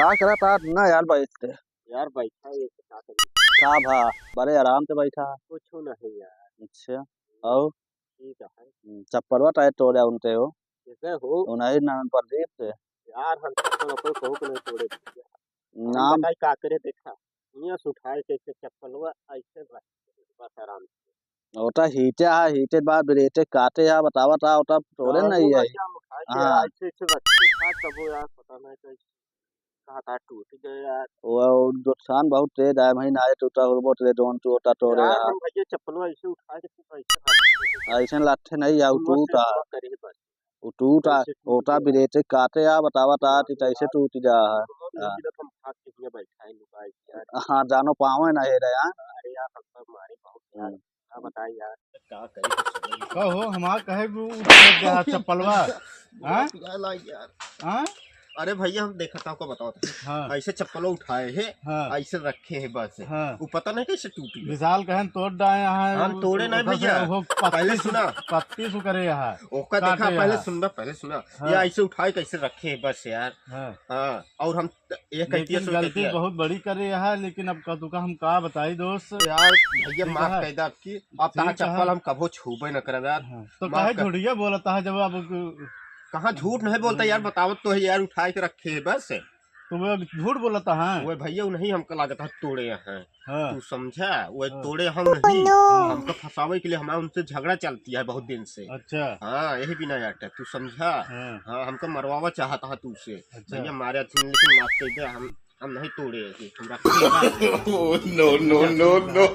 का करा था ना यार बैठते यार बैठा ये क्या का भा बड़े आराम से बैठा। कुछ नहीं यार। अच्छा और ठीक है। चप्पलवा टाइट तोड़े उनते हो कैसे हो उन्हीं नाम प्रदीप से यार? हम चप्पल अपन कहू के नहीं तोड़े भैया। हम नाम बताई का करे देखा यहाँ से उठाए कैसे चप्पल हुआ ऐसे बस आराम से। ओटा हीटे है हीटे बाद ब्रेटे काटे है बतावा था ओटा तोड़े वो नहीं है। भैया हम उठाए थे हाँ ऐसे ऐसे रखे था तब वो यार पता नहीं कैसे कहा था टूट गए यार। वो नुकसान बहुत तेज है महीना आए टूटा बहुत रे डोन टूटा तोड़े यार है। हम भैया चप्पल ऐसे उठाए थे तो ऐसे रखे थे। ऐसे लाठे नहीं है हिम्मत से टूटा थोड़ा करे बस टूटा कैसे टूट ओटा गया। ब्रेटे काटे है बतावा था कि कैसे टूट जा है। हाँ हम भाग के हियाँ बैठा है लुकाए यार। हाँ, जानो पावे ना हे रे हाँ। अरे यार हम सब मारे बहुत यार। हाँ बताइए यार क्या करे कुछ समझ नहीं। कहो हमार कहे वो उठ गया चप्पलवा। हाँ यार हाँ अरे भैया हम देखा था आपको बताओ हाँ ऐसे चप्पल उठाए हैं हाँ ऐसे रखे हैं बस हाँ वो पता नहीं कैसे टूट गया। विशाल कहन तोड़ डाए यहाँ। हम तोड़े नहीं भैया पहले सुना पत्ती सु करे यहाँ ओका देखा काटे पहले सुना हाँ। ये ऐसे उठाए कैसे रखे हैं बस यार। हाँ हाँ और हम ये कहती लेकिन गलती बहुत बड़ी करे यहाँ लेकिन अब कदू का हम का बताई दोस्त। यार भैया ठीक माफ है। कर दा आपकी अब कहा ठीक है। चप्पल हम कभो छूबे न करब यार। हाँ, तो माफ कहे कर। झूठिया बोलता है जब अब कहाँ झूठ नहीं बोलता यार बतावत तो है यार उठाए के रखे है बस। तो वो झूठ बोलता है। वो भैया नहीं हमको लागत है तोड़े हैं। हाँ तू समझा वो हाँ। तोड़े हम नहीं हमको फंसावे के लिए हमारा उनसे झगड़ा चलती है बहुत दिन से। अच्छा हाँ यही बिना यार तू समझा। हाँ हाँ हमको मरवावा चाहता है तू से अच्छा। भैया मारे अच्छे लेकिन माफ कर दे हम नहीं तोड़े हम रखे no, no, no, no.